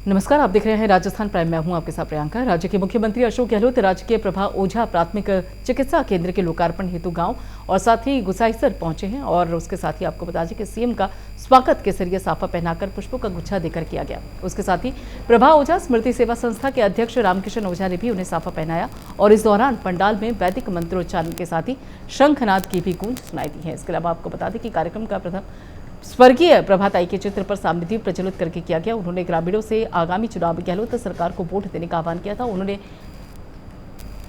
नमस्कार, आप देख रहे हैं राजस्थान प्राइम। मैं हूं आपके साथ प्रियंका। राज्य के मुख्यमंत्री अशोक गहलोत राज्य के प्रभा ओझा प्राथमिक चिकित्सा केंद्र के लोकार्पण हेतु गांव और साथ ही गुसाईसर पहुंचे हैं और उसके साथ ही आपको बता दें कि सीएम का स्वागत केसरिया साफा पहनाकर पुष्पों का गुच्छा देकर किया गया। उसके साथ ही प्रभा ओझा स्मृति सेवा संस्था के अध्यक्ष रामकिशन ओझा ने भी उन्हें साफा पहनाया और इस दौरान पंडाल में वैदिक मंत्रोच्चारण के साथ ही शंखनाद की भी गूंज सुनाई दी है। इसके अलावा आपको बता दें कि कार्यक्रम का प्रथम स्वर्गीय प्रभाताई के चित्र पर सामने दीप प्रज्वलित करके किया गया। उन्होंने ग्रामीणों से आगामी चुनाव में गहलोत सरकार को वोट देने का आह्वान किया था। उन्होंने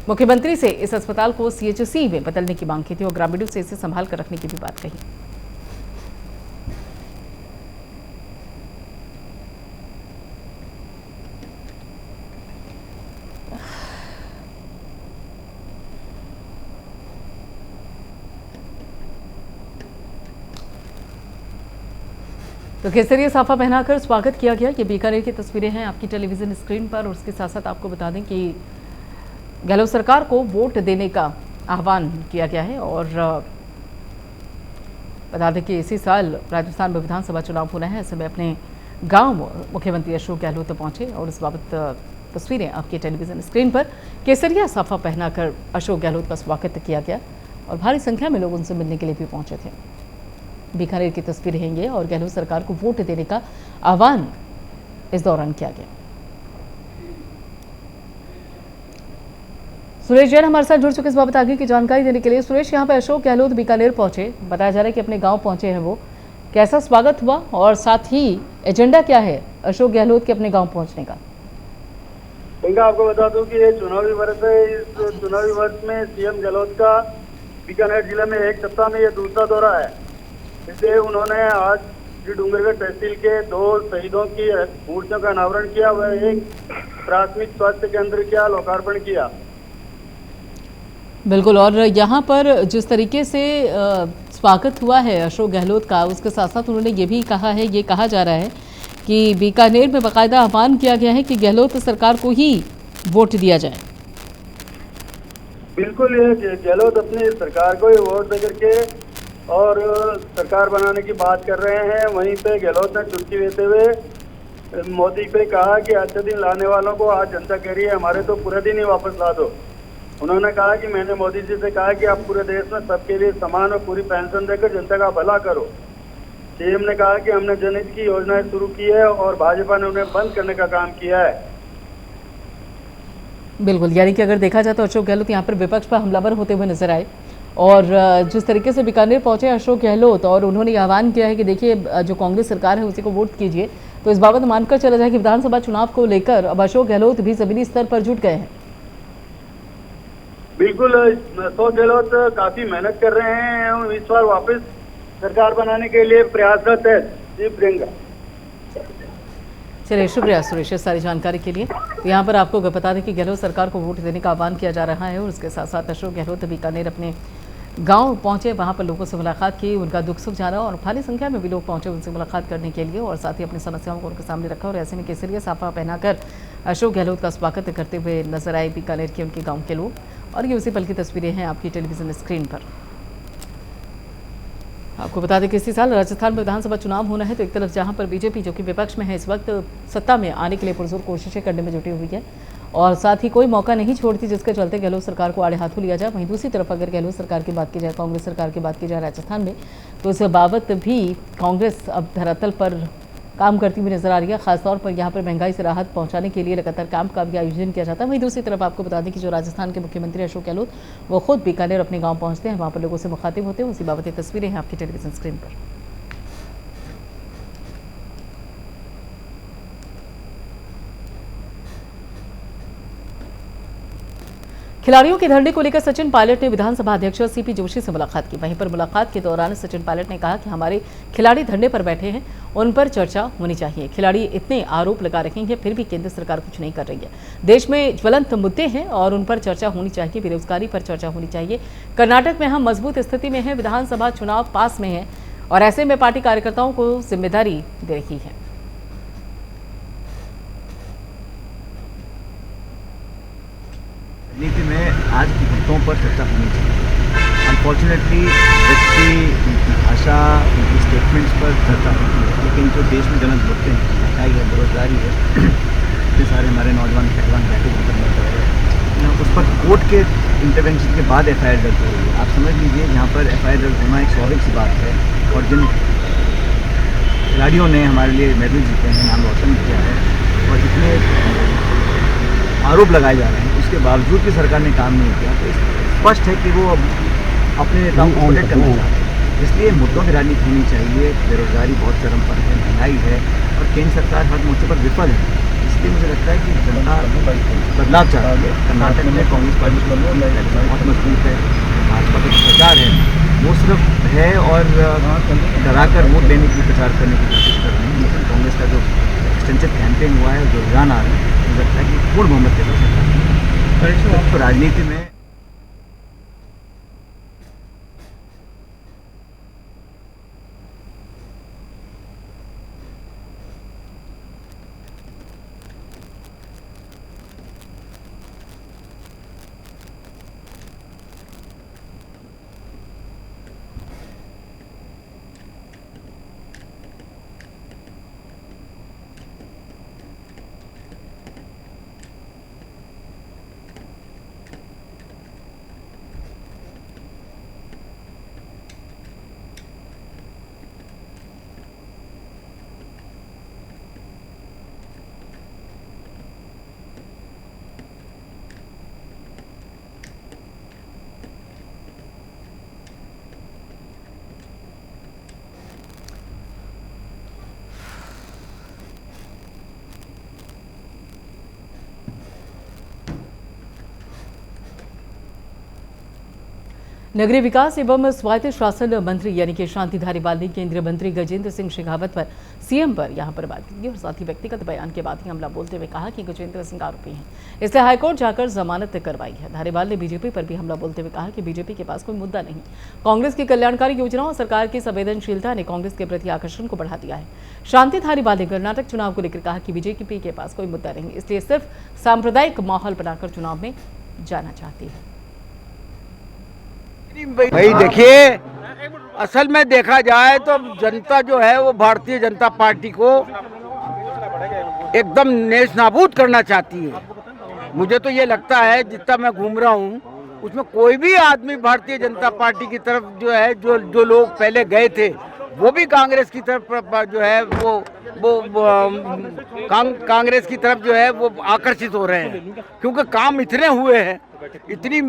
मुख्यमंत्री से इस अस्पताल को सीएचसी में बदलने की मांग की थी और ग्रामीणों से इसे संभाल कर रखने की भी बात कही। तो केसरिया साफा पहनाकर स्वागत किया गया। ये बीकानेर की तस्वीरें हैं आपकी टेलीविजन स्क्रीन पर और उसके साथ साथ आपको बता दें कि गहलोत सरकार को वोट देने का आह्वान किया गया है और बता दें कि इसी साल राजस्थान में विधानसभा चुनाव होना है। ऐसे में अपने गांव मुख्यमंत्री अशोक गहलोत पहुंचे और इस बाबत तस्वीरें आपकी टेलीविजन स्क्रीन पर। केसरिया साफा पहनाकर अशोक गहलोत का स्वागत किया गया और भारी संख्या में लोग उनसे मिलने के लिए भी पहुंचे थे। बीकानेर की तस्वीरें हैं ये और गहलोत सरकार को वोट देने का आह्वान इस दौरान किया गया। सुरेश जैन हमारे साथ जुड़ चुके इस बाबत आगे की जानकारी देने के लिए। सुरेश, यहाँ पे अशोक गहलोत बीकानेर पहुंचे, बताया जा रहा है कि अपने गांव पहुंचे हैं। वो कैसा स्वागत हुआ और साथ ही एजेंडा क्या है अशोक गहलोत के अपने गांव पहुंचने का? आपको बता दूं कि ये चुनावी वर्ष है। इस चुनावी वर्ष में सीएम गहलोत का बीकानेर जिले में एक सप्ताह में ये दूसरा दौरा है। इसलिए उन्होंने आज डूंगरगढ़ तहसील के 2 शहीदों की मूर्तियों का अनावरण किया, वह एक प्राथमिक स्वास्थ्य केंद्र का लोकार्पण किया। बिल्कुल, और यहाँ पर जिस तरीके से स्वागत हुआ है अशोक गहलोत का, उसके साथ साथ उन्होंने ये भी कहा है, ये कहा जा रहा है कि बीकानेर में बाकायदा आह्वान किया गया है कि गहलोत सरकार को ही वोट दिया जाए। बिल्कुल, ये गहलोत अपनी सरकार को ही वोट देकर के और सरकार बनाने की बात कर रहे हैं। वहीं पे गहलोत ने चुटकी देते हुए मोदी पे कहा कि अच्छे दिन लाने वालों को आज जनता कह रही है हमारे तो पूरे दिन ही वापस ला दो। उन्होंने कहा कि मैंने मोदी जी से कहा कि आप पूरे देश में सबके लिए समान और पूरी पेंशन देकर जनता का भला करो। सीएम ने कहा कि हमने जनहित की योजनाएं शुरू की है और भाजपा ने उन्हें बंद करने का काम किया है। बिल्कुल, यानी कि अगर देखा जाए तो अशोक गहलोत यहाँ पर विपक्ष पर हमलावर होते हुए नजर आए और जिस तरीके से बीकानेर पहुंचे अशोक गहलोत और उन्होंने आह्वान किया है कि देखिए जो कांग्रेस सरकार है उसी को वोट कीजिए, तो इस बाबत मानकर चला जाए कि विधानसभा चुनाव को लेकर अब अशोक गहलोत भी जमीनी स्तर पर जुट गए हैं। बिल्कुल, अशोक गहलोत काफी मेहनत कर रहे हैं, इस बार वापस सरकार बनाने के लिए प्रयासरत है। जी प्रियंका। चलिए, शुक्रिया सुरेश इस सारी जानकारी के लिए। यहाँ पर आपको बता दें कि गहलोत सरकार को वोट देने का आह्वान किया जा रहा है और उसके साथ साथ अशोक गहलोत बीकानेर अपने गांव पहुंचे, वहां पर लोगों से मुलाकात की, उनका दुख सुख जाना और भारी संख्या में भी लोग पहुंचे उनसे मुलाकात करने के लिए और साथ ही अपनी समस्याओं को उनके सामने रखा और ऐसे में केसरिया साफा पहनाकर अशोक गहलोत का स्वागत करते हुए नजर आए बीकानेर के उनके गाँव के लोग। और ये उसी पल की तस्वीरें हैं आपकी टेलीविजन स्क्रीन पर। आपको बता दें कि इसी साल राजस्थान में विधानसभा चुनाव होना है, तो एक तरफ जहां पर बीजेपी जो कि विपक्ष में है इस वक्त सत्ता में आने के लिए पुरजोर कोशिशें करने में जुटी हुई है और साथ ही कोई मौका नहीं छोड़ती जिसके चलते गहलोत सरकार को आड़े हाथों लिया जाए। वहीं दूसरी तरफ अगर गहलोत सरकार की बात की जाए, कांग्रेस सरकार की बात की जाए राजस्थान में, तो इस बाबत भी कांग्रेस अब धरातल पर काम करती हुई नजर आ रही है। खासतौर पर यहाँ पर महंगाई से राहत पहुंचाने के लिए लगातार कैंप का भी आयोजन किया जाता है। वहीं दूसरी तरफ आपको बता दें कि जो राजस्थान के मुख्यमंत्री अशोक गहलोत वो खुद बीकानेर अपने गांव पहुंचते हैं, वहां पर लोगों से मुखातिब होते हैं। उसी बाबत तस्वीरें हैं आपकी टेलीविजन स्क्रीन पर। खिलाड़ियों के धरने को लेकर सचिन पायलट ने विधानसभा अध्यक्ष सीपी जोशी से मुलाकात की। वहीं पर मुलाकात के दौरान सचिन पायलट ने कहा कि हमारे खिलाड़ी धरने पर बैठे हैं, उन पर चर्चा होनी चाहिए। खिलाड़ी इतने आरोप लगा रहे हैं, फिर भी केंद्र सरकार कुछ नहीं कर रही है। देश में ज्वलंत मुद्दे हैं और उन पर चर्चा होनी चाहिए। बेरोजगारी पर चर्चा होनी चाहिए। कर्नाटक में हम मजबूत स्थिति में हैं, विधानसभा चुनाव पास में है और ऐसे में पार्टी कार्यकर्ताओं को जिम्मेदारी दे रही है। नीति में आज की मुद्दों पर चर्चा होनी चाहिए। अनफॉर्चुनेटली व्यक्ति भाषा, उनकी स्टेटमेंट्स पर चर्चा होती है, लेकिन जो देश में ज्वलंत मुद्दे हैं, महंगाई है, बेरोजगारी है, हमारे नौजवान पहलवान बैटिंग करने पड़ रहे, उस पर कोर्ट के इंटरवेंशन के बाद FIR दर्ज हो रही है। आप समझ लीजिए यहाँ पर FIR दर्ज होना एक स्वाभाविक सी बात है। और जिन खिलाड़ियों ने हमारे लिए मेडल जीते हैं, नाम रोशन किया है और इतने आरोप लगाए जा रहे हैं, उसके बावजूद भी सरकार ने काम नहीं किया, तो स्पष्ट है कि वो अपने नेताओं को प्रोटेक्ट करना चाहते हैं। इसलिए मुद्दों की राजनीति होनी चाहिए। बेरोजगारी बहुत चरम पर है, महंगाई है और केंद्र सरकार हर मोर्चे पर विफल है। इसलिए मुझे लगता है कि जनता बदलाव चाहती है। कर्नाटक में कांग्रेस पार्टी बहुत मजबूत है, भाजपा का प्रचार है वो सिर्फ है और डराकर वोट लेने की प्रचार करने की कोशिश कर रहे हैं। लेकिन कांग्रेस का जो एक्सटेंसिव कैंपेन हुआ है, जो रुझान आ रहे हैं, मुझे लगता है कि पूर्ण बहुमत के साथ तो राजनीति में नगरीय विकास एवं स्वायत्त शासन मंत्री यानी कि शांति धारीवाल ने केंद्रीय मंत्री गजेंद्र सिंह शेखावत पर सीएम पर यहां पर बात की और साथ ही व्यक्तिगत बयान के बाद ही हमला बोलते हुए कहा कि गजेंद्र सिंह आरोपी हैं, इसलिए हाईकोर्ट जाकर जमानत करवाई है। धारीवाल ने बीजेपी पर भी हमला बोलते हुए कहा कि बीजेपी के पास कोई मुद्दा नहीं, कांग्रेस की कल्याणकारी योजनाओं और सरकार की संवेदनशीलता ने कांग्रेस के प्रति आकर्षण को बढ़ा दिया है। शांति धारीवाल ने कर्नाटक चुनाव को लेकर कहा कि बीजेपी के पास कोई मुद्दा नहीं, इसलिए सिर्फ सांप्रदायिक माहौल बनाकर चुनाव में जाना चाहती है। भाई देखिए, असल में देखा जाए तो जनता जो है वो भारतीय जनता पार्टी को एकदम नेश नाबूद करना चाहती है। मुझे तो ये लगता है जितना मैं घूम रहा हूँ उसमें कोई भी आदमी भारतीय जनता पार्टी की तरफ जो है जो लोग पहले गए थे वो भी कांग्रेस की तरफ जो है वो कांग्रेस की तरफ जो है वो आकर्षित हो रहे हैं, क्योंकि काम इतने हुए हैं, इतनी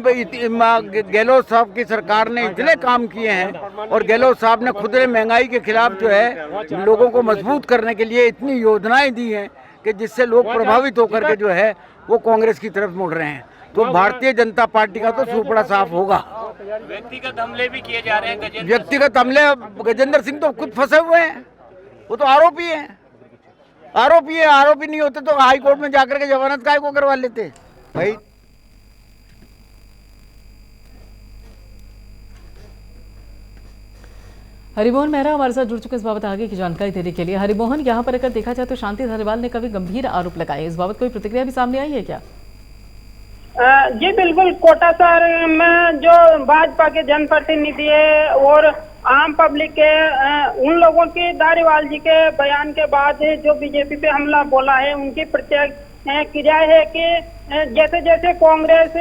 गहलोत साहब की सरकार ने इतने काम किए हैं और गहलोत साहब ने खुद महंगाई के खिलाफ जो है लोगों को मजबूत करने के लिए इतनी योजनाएं दी हैं कि जिससे लोग प्रभावित होकर के जो है वो कांग्रेस की तरफ मुड़ रहे हैं। तो भारतीय जनता पार्टी का तो सुपड़ा साफ होगा। व्यक्तिगत हमले भी किए जा रहे हैं। व्यक्तिगत हमले, गजेंद्र सिंह तो खुद फंसे हुए हैं, वो तो आरोपी है। आरोपी नहीं होते तो हाई कोर्ट में जाकर के जमानत काहे को करवा लेते भाई। हरिमोहन मेहरा हमारे साथ जुड़ चुके इस बाबत आगे की जानकारी देने के लिए। हरिमोहन, यहाँ पर अगर देखा जाए तो शांति धारीवाल ने काफी गंभीर आरोप लगाए, इस बाबत कोई प्रतिक्रिया भी सामने आई है क्या? जी बिल्कुल, कोटा शहर में जो भाजपा के जनप्रतिनिधि है और आम पब्लिक के उन लोगों की धारीवाल जी के बयान के बाद जो बीजेपी पे हमला बोला है, उनकी प्रतिक्रिया है कि जैसे जैसे कांग्रेस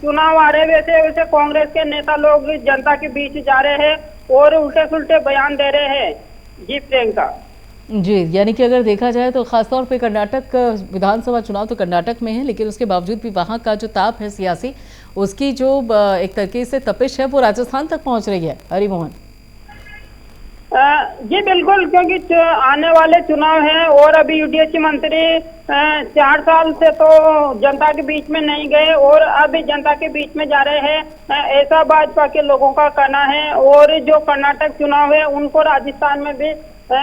चुनाव आ रहे वैसे वैसे कांग्रेस के नेता लोग जनता के बीच जा रहे हैं और उल्टे सुल्टे बयान दे रहे हैं। जी प्रियंका जी, यानी कि अगर देखा जाए तो खासतौर पे कर्नाटक विधानसभा चुनाव तो कर्नाटक में है, लेकिन उसके बावजूद भी वहां का जो ताप है सियासी, उसकी जो एक तरीके से तपिश है वो राजस्थान तक पहुंच रही है। हरिमोहन जी बिल्कुल, क्योंकि आने वाले चुनाव हैं और अभी यूडीएच मंत्री 4 साल से तो जनता के बीच में नहीं गए और अभी जनता के बीच में जा रहे हैं, ऐसा भाजपा के लोगों का कहना है। और जो कर्नाटक चुनाव है उनको राजस्थान में भी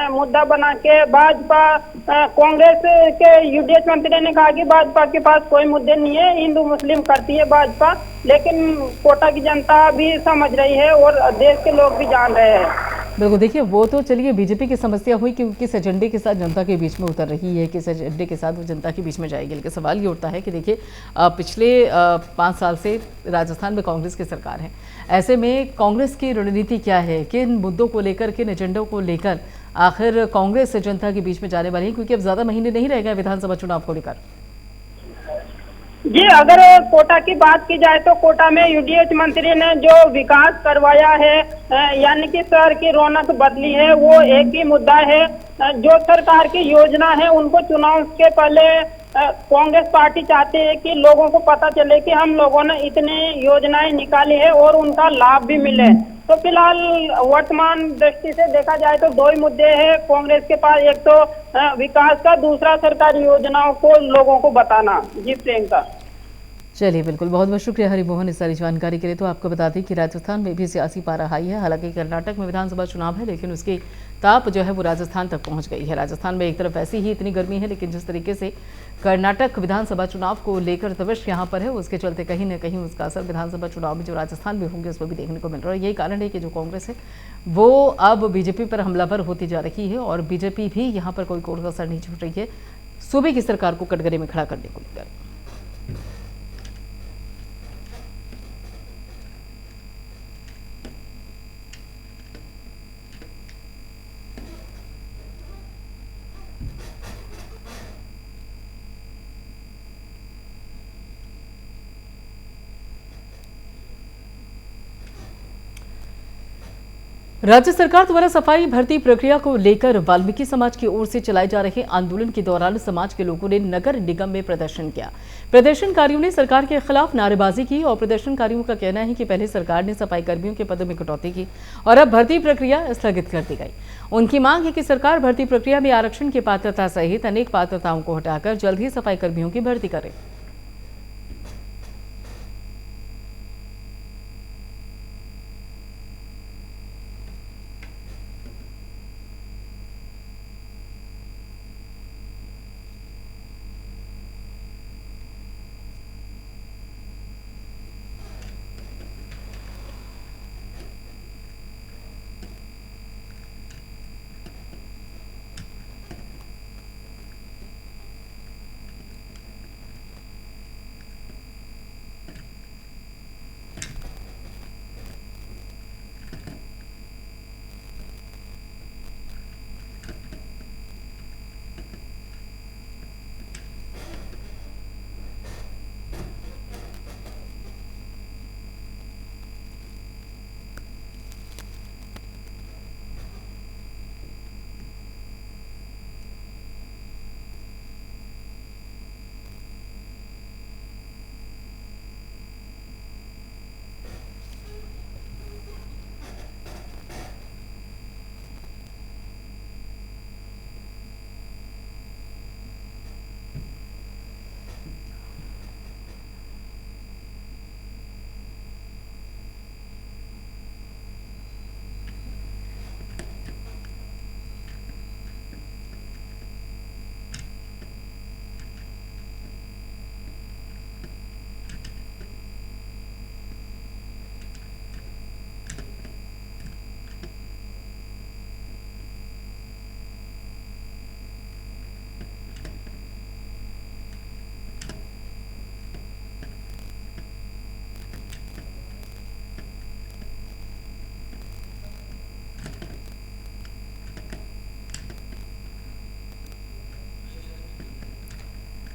मुद्दा बना के भाजपा, कांग्रेस के यूडीएच मंत्री ने कहा कि भाजपा के पास कोई मुद्दे नहीं है, हिंदू मुस्लिम करती है भाजपा, लेकिन कोटा की जनता भी समझ रही है और देश के लोग भी जान रहे हैं। बिल्कुल, देखिए वो तो चलिए बीजेपी की समस्या हुई कि किस एजेंडे के साथ जनता के बीच में उतर रही है, किस एजेंडे के साथ वो जनता के बीच में जाएगी। लेकिन सवाल ये उठता है कि देखिए पिछले 5 साल से राजस्थान में कांग्रेस की सरकार है, ऐसे में कांग्रेस की रणनीति क्या है, किन मुद्दों को लेकर, किन एजेंडों को लेकर आखिर कांग्रेस जनता के बीच में जाने वाली है, क्योंकि अब ज़्यादा महीने नहीं रह गए विधानसभा चुनाव को लेकर। जी, अगर कोटा की बात की जाए तो कोटा में यूडीएच मंत्री ने जो विकास करवाया है, यानी कि शहर की रौनक बदली है, वो एक ही मुद्दा है। जो सरकार की योजना है उनको चुनाव के पहले कांग्रेस पार्टी चाहती है कि लोगों को पता चले कि हम लोगों ने इतनी योजनाएं निकाली है और उनका लाभ भी मिले। तो फिलहाल वर्तमान दृष्टि से देखा जाए तो दो ही मुद्दे हैं कांग्रेस के पास, एक तो विकास का, दूसरा सरकारी योजनाओं को लोगों को बताना। जी प्रियंका। चलिए, बिल्कुल, बहुत बहुत शुक्रिया हरिमोहन इस सारी जानकारी के लिए। तो आपको बता दें कि राजस्थान में भी सियासी पारा हाई है। हालांकि कर्नाटक में विधानसभा चुनाव है, लेकिन उसकी ताप जो है वो राजस्थान तक पहुंच गई है। राजस्थान में एक तरफ वैसे ही इतनी गर्मी है, लेकिन जिस तरीके से कर्नाटक विधानसभा चुनाव को लेकर तविश यहाँ पर है, उसके चलते कहीं ना कहीं उसका असर विधानसभा चुनाव में जो राजस्थान में होंगे उस पर भी देखने को मिल रहा है। यही कारण है कि जो कांग्रेस है वो अब बीजेपी पर हमलावर होती जा रही है और बीजेपी भी यहाँ पर कोई कोर कसर नहीं छूट रही है सूबे की सरकार को कटघरे में खड़ा करने को लेकर। राज्य सरकार द्वारा सफाई भर्ती प्रक्रिया को लेकर वाल्मीकि समाज की ओर से चलाए जा रहे आंदोलन के दौरान समाज के लोगों ने नगर निगम में प्रदर्शन किया। प्रदर्शनकारियों ने सरकार के खिलाफ नारेबाजी की और प्रदर्शनकारियों का कहना है कि पहले सरकार ने सफाई कर्मियों के पदों में कटौती की और अब भर्ती प्रक्रिया स्थगित कर दी गई। उनकी मांग है कि सरकार भर्ती प्रक्रिया में आरक्षण की पात्रता सहित अनेक पात्रताओं को हटाकर जल्द ही सफाई कर्मियों की भर्ती करे।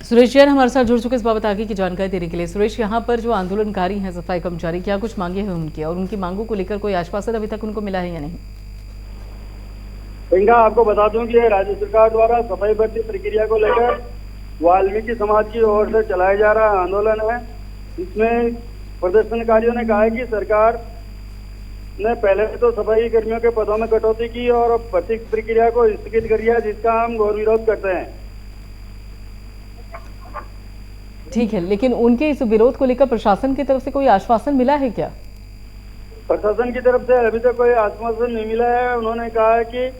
सुरेश जैन हमारे साथ जुड़ चुके इस बाबत आगे की जानकारी देने के लिए। सुरेश, यहाँ पर जो आंदोलनकारी हैं सफाई कर्मचारी, क्या कुछ मांगे हैं उनकी और उनकी मांगों को लेकर कोई आश्वासन अभी तक उनको मिला है या नहीं? प्रियंका, आपको बता दूं कि राज्य सरकार द्वारा सफाई भर्ती प्रक्रिया को लेकर वाल्मीकि समाज की ओर से चलाया जा रहा आंदोलन है। इसमें प्रदर्शनकारियों ने कहा है कि सरकार ने पहले तो सफाई कर्मियों के पदों में कटौती की और भर्ती प्रक्रिया को स्थगित कर दिया, जिसका हम घोर विरोध करते हैं। ठीक है, लेकिन उनके इस विरोध को लेकर प्रशासन की तरफ से कोई आश्वासन मिला है क्या? प्रशासन की तरफ से अभी तक कोई आश्वासन नहीं मिला है। उन्होंने कहा है कि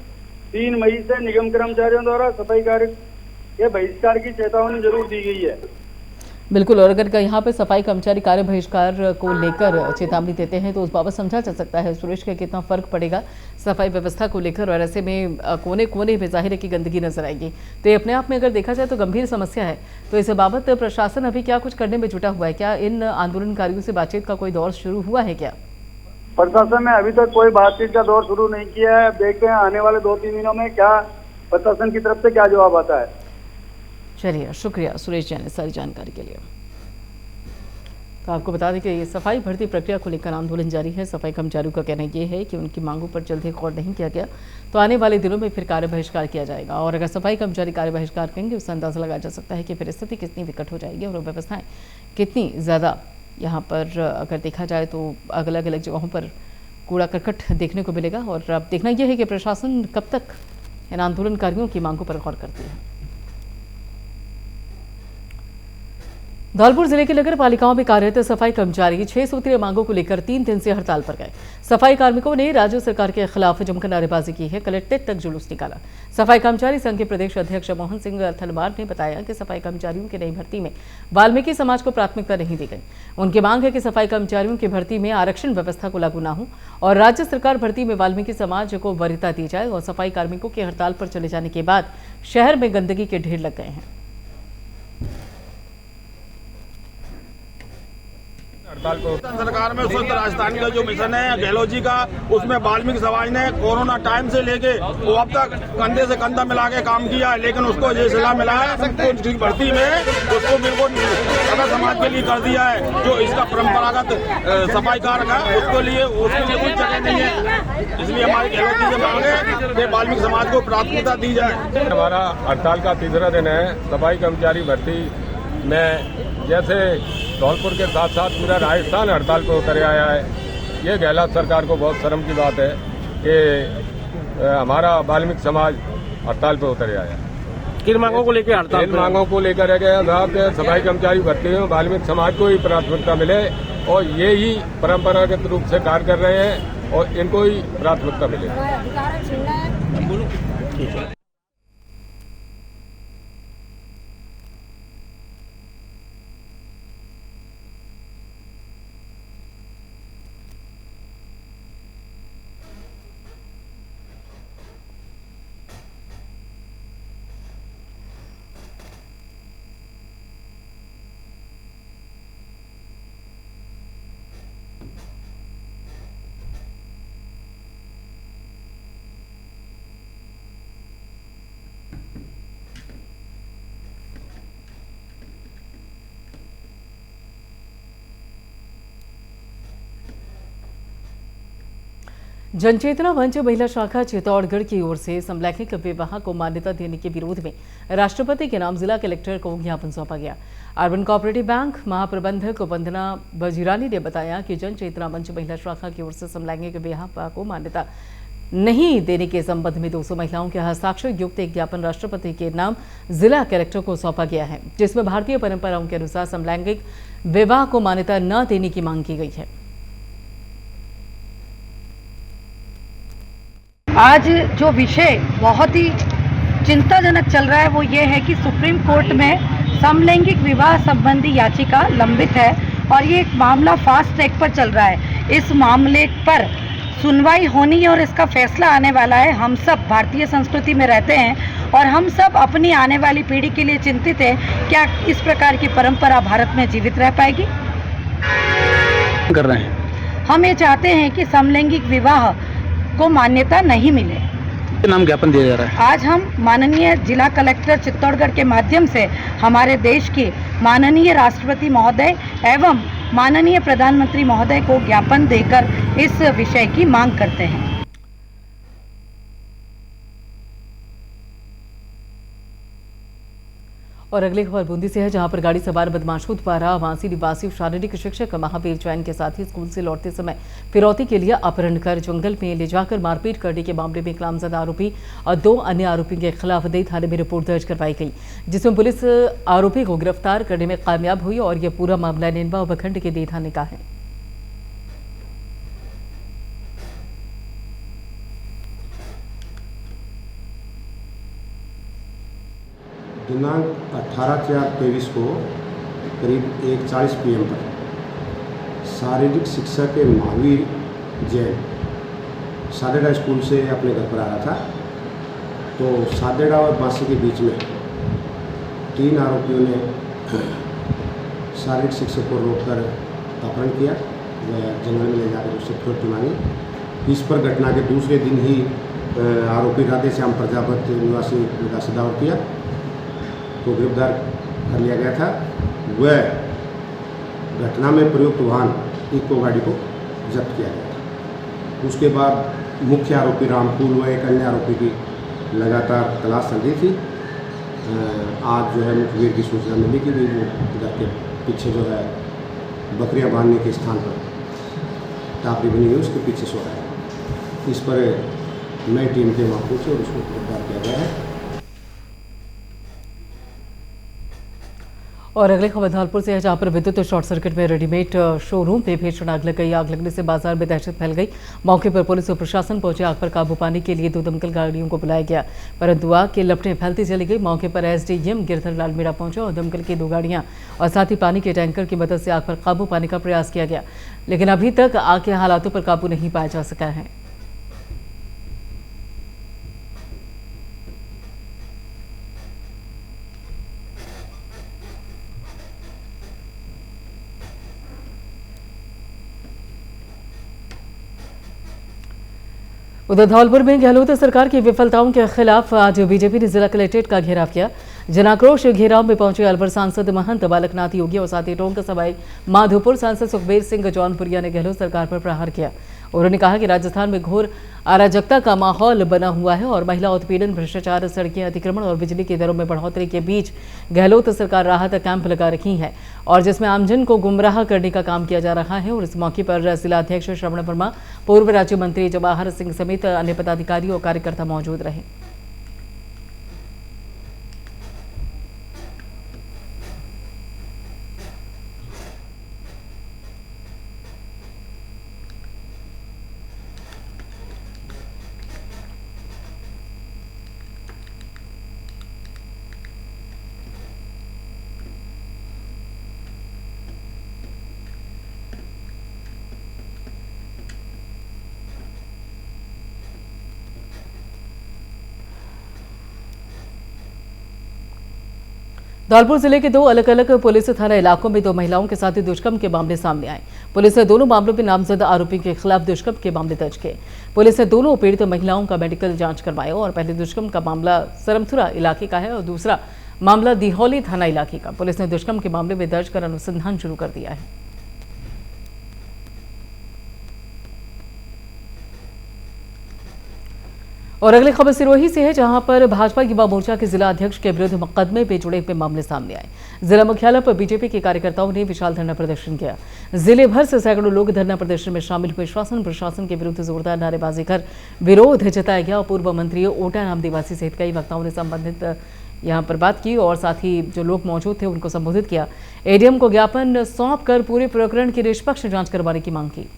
3 मई से निगम कर्मचारियों द्वारा सफाई कार्य के बहिष्कार की चेतावनी जरूर दी गई है। बिल्कुल, और अगर यहाँ पे सफाई कर्मचारी कार्य बहिष्कार को लेकर चेतावनी देते हैं तो उस बाबत समझा जा सकता है सुरेश का कितना फर्क पड़ेगा सफाई व्यवस्था को लेकर, और ऐसे में कोने कोने में जाहिर है कि गंदगी नजर आएगी। तो ये अपने आप में अगर देखा जाए तो गंभीर समस्या है। तो इस बाबत प्रशासन अभी क्या कुछ करने में जुटा हुआ है? क्या इन आंदोलनकारियों से बातचीत का कोई दौर शुरू हुआ है क्या? प्रशासन ने अभी तक कोई बातचीत का दौर शुरू नहीं किया है। देखते हैं आने वाले 2-3 दिनों में क्या प्रशासन की तरफ से क्या जवाब आता है। चलिए, शुक्रिया सुरेश जैन सारी जानकारी के लिए। तो आपको बता दें कि ये सफाई भर्ती प्रक्रिया को लेकर आंदोलन जारी है। सफाई कर्मचारियों का कहना ये है कि उनकी मांगों पर जल्द ही गौर नहीं किया गया तो आने वाले दिनों में फिर कार्य बहिष्कार किया जाएगा। और अगर सफाई कर्मचारी कार्य बहिष्कार करेंगे उससे अंदाजा लगाया जा सकता है कि फिर स्थिति कितनी विकट हो जाएगी और व्यवस्थाएं कितनी ज़्यादा यहाँ पर अगर देखा जाए तो अलग अलग जगहों पर कूड़ा करकट देखने को मिलेगा। और अब देखना यह है कि प्रशासन कब तक इन आंदोलनकारियों की मांगों पर गौर करती है। धौलपुर जिले की नगर पालिकाओं में कार्यरत सफाई कर्मचारी 6 सूत्रीय मांगों को लेकर 3 दिन से हड़ताल पर गए। सफाई कार्मिकों ने राज्य सरकार के खिलाफ जमकर नारेबाजी की है। कलेक्ट्रेट तक जुलूस निकाला। सफाई कर्मचारी संघ के प्रदेश अध्यक्ष मोहन सिंह थलमार ने बताया कि सफाई कर्मचारियों की नई भर्ती में वाल्मीकि समाज को प्राथमिकता नहीं दी गई। उनकी मांग है कि सफाई कर्मचारियों की भर्ती में आरक्षण व्यवस्था को लागू न हो और राज्य सरकार भर्ती में वाल्मीकि समाज को वरीयता दी जाए। और सफाई कार्मिकों के हड़ताल पर चले जाने के बाद शहर में गंदगी के ढेर लग गए हैं। हड़ताल को सरकार में स्वच्छ राजस्थान का जो मिशन है गहलोत जी का, उसमें वाल्मीकि समाज ने कोरोना टाइम से लेके वो अब तक कंधे से कंधा मिला के काम किया है, लेकिन उसको ये सलाह मिला है उसकी भर्ती में उसको बिल्कुल अगर समाज के लिए कर दिया है। जो इसका परंपरागत सफाई कार्य का उसके लिए कोई जगह नहीं है। इसलिए हमारी गहलोत जी से मांग है कि वाल्मीकि समाज को प्राथमिकता दी जाए। हमारा हड़ताल का तीसरा दिन है। सफाई कर्मचारी भर्ती में जैसे धौलपुर के साथ साथ पूरा राजस्थान हड़ताल पर उतर आया है। ये गहलोत सरकार को बहुत शर्म की बात है कि हमारा वाल्मीकि समाज हड़ताल पर उतर आया है। किन मांगों को लेकर हड़ताल? इन मांगों को लेकर है कि सफाई कर्मचारी भर्ती में वाल्मीकि समाज को ही प्राथमिकता मिले और ये ही परंपरागत रूप से कार्य कर रहे हैं और इनको ही प्राथमिकता मिले। जनचेतना मंच महिला शाखा चित्तौड़गढ़ की ओर से समलैंगिक विवाह को मान्यता देने के विरोध में राष्ट्रपति के नाम जिला कलेक्टर को ज्ञापन सौंपा गया। अर्बन कोऑपरेटिव बैंक महाप्रबंधक वंदना बजीरानी ने बताया कि जनचेतना मंच महिला शाखा की ओर से समलैंगिक विवाह को मान्यता नहीं देने के संबंध में 200 महिलाओं के हस्ताक्षर युक्त एक ज्ञापन राष्ट्रपति के नाम जिला कलेक्टर को सौंपा गया है, जिसमें भारतीय परंपराओं के अनुसार समलैंगिक विवाह को मान्यता न देने की मांग की गई है। आज जो विषय बहुत ही चिंताजनक चल रहा है वो ये है कि सुप्रीम कोर्ट में समलैंगिक विवाह संबंधी याचिका लंबित है और ये एक मामला फास्ट ट्रैक पर चल रहा है। इस मामले पर सुनवाई होनी है और इसका फैसला आने वाला है। हम सब भारतीय संस्कृति में रहते हैं और हम सब अपनी आने वाली पीढ़ी के लिए चिंतित हैं, क्या इस प्रकार की परंपरा भारत में जीवित रह पाएगी। कर रहे हैं हम ये चाहते हैं कि समलैंगिक विवाह को मान्यता नहीं मिले। नाम ज्ञापन दिया जा रहा है। आज हम माननीय जिला कलेक्टर चित्तौड़गढ़ के माध्यम से हमारे देश के माननीय राष्ट्रपति महोदय एवं माननीय प्रधानमंत्री महोदय को ज्ञापन देकर इस विषय की मांग करते हैं। और अगली खबर बूंदी से है, जहां पर गाड़ी सवार बदमाशों द्वारा आवासीय निवासी शारीरिक शिक्षक महावीर जैन के साथ ही स्कूल से लौटते समय फिरौती के लिए अपहरण कर जंगल में ले जाकर मारपीट करने के मामले में इकरामज़दा आरोपी और 2 अन्य आरोपियों के खिलाफ नई थाने में रिपोर्ट दर्ज करवाई गई, जिसमें पुलिस आरोपी को गिरफ्तार करने में कामयाब हुई और यह पूरा मामला नेनवा उपखंड के नई थाने का है। दिनांक 18/4/23 को करीब 1:40 PM पर शारीरिक शिक्षा के महावीर जैन सादेड़ा स्कूल से अपने घर पर आ रहा था, तो सादेड़ा और बांसी के बीच में 3 आरोपियों ने शारीरिक शिक्षक को रोककर अपहरण किया व जंगल में ले जाकर उससे फिरौती मांगी। इस पर घटना के दूसरे दिन ही आरोपी राधे श्याम प्रजापत निवासी का सदावतिया को गिरफ्तार कर लिया गया था। वह घटना में प्रयुक्त वाहन इको गाड़ी को जब्त किया गया था। उसके बाद मुख्य आरोपी रामपुर व एक अन्य आरोपी की लगातार तलाश चल रही थी। आज जो है मुखबिर की सूचना मिली कि वो घर के पीछे जो है बकरियां बांधने के स्थान पर टापरी बनी हुई उसके पीछे सो रहा है। इस पर नई टीम के वहाँ पहुँचे और उसको गिरफ्तार किया गया है। और अगले खबर धौलपुर से है, जहां पर विद्युत शॉर्ट सर्किट में रेडीमेड शोरूम पे भीषण आग लग गई। आग लगने से बाजार में दहशत फैल गई। मौके पर पुलिस और प्रशासन पहुंचे। आग पर काबू पाने के लिए 2 दमकल गाड़ियों को बुलाया गया, परंतु आग के लपटें फैलती चली गई। मौके पर एसडीएम गिरधर लाल मीणा पहुंचे और दमकल की 2 गाड़ियां और साथ ही पानी के टैंकर की मदद से आग पर काबू पाने का प्रयास किया गया, लेकिन अभी तक आग के हालातों पर काबू नहीं पाया जा सका है। उधर धौलपुर में गहलोत सरकार की विफलताओं के खिलाफ आज बीजेपी ने जिला कलेक्ट्रेट का घेराव किया। जनाक्रोश घेराव में पहुंचे अलवर सांसद महंत बालकनाथ योगी और साथ ही टोंक सवाई माधोपुर सांसद सुखबीर सिंह जौनपुरिया ने गहलोत सरकार पर प्रहार किया। उन्होंने कहा कि राजस्थान में घोर अराजकता का माहौल बना हुआ है और महिला उत्पीड़न, भ्रष्टाचार, सड़कें, अतिक्रमण और बिजली की दरों में बढ़ोतरी के बीच गहलोत सरकार राहत कैंप लगा रखी है और जिसमें आमजन को गुमराह करने का काम किया जा रहा है। और इस मौके पर जिला अध्यक्ष श्रवण वर्मा, पूर्व राज्य मंत्री जवाहर सिंह समेत अन्य पदाधिकारी और कार्यकर्ता मौजूद रहे। धौलपुर जिले के 2 अलग अलग पुलिस थाना इलाकों में 2 महिलाओं के साथ दुष्कर्म के मामले सामने आए। पुलिस ने दोनों मामलों में नामजद आरोपियों के खिलाफ दुष्कर्म के मामले दर्ज किए। पुलिस ने दोनों पीड़ित महिलाओं का मेडिकल जांच करवाया और पहले दुष्कर्म का मामला सरमथुरा इलाके का है और दूसरा मामला दिहौली थाना इलाके का। पुलिस ने दुष्कर्म के मामले में दर्ज कर अनुसंधान शुरू कर दिया है। और अगली खबर सिरोही से है, जहां पर भाजपा युवा मोर्चा के जिला अध्यक्ष के विरुद्ध मुकदमे पे जुड़े हुए मामले सामने आए। जिला मुख्यालय पर बीजेपी के कार्यकर्ताओं ने विशाल धरना प्रदर्शन किया। जिले भर से सैकड़ों लोग धरना प्रदर्शन में शामिल हुए। शासन प्रशासन के विरुद्ध जोरदार नारेबाजी कर विरोध जताया गया। पूर्व मंत्री ओटा नाम निवासी सहित कई वक्ताओं ने संबंधित यहां पर बात की और साथ ही जो लोग मौजूद थे उनको संबोधित किया। एडीएम को ज्ञापन सौंप कर पूरे प्रकरण की निष्पक्ष जांच करवाने की मांग की।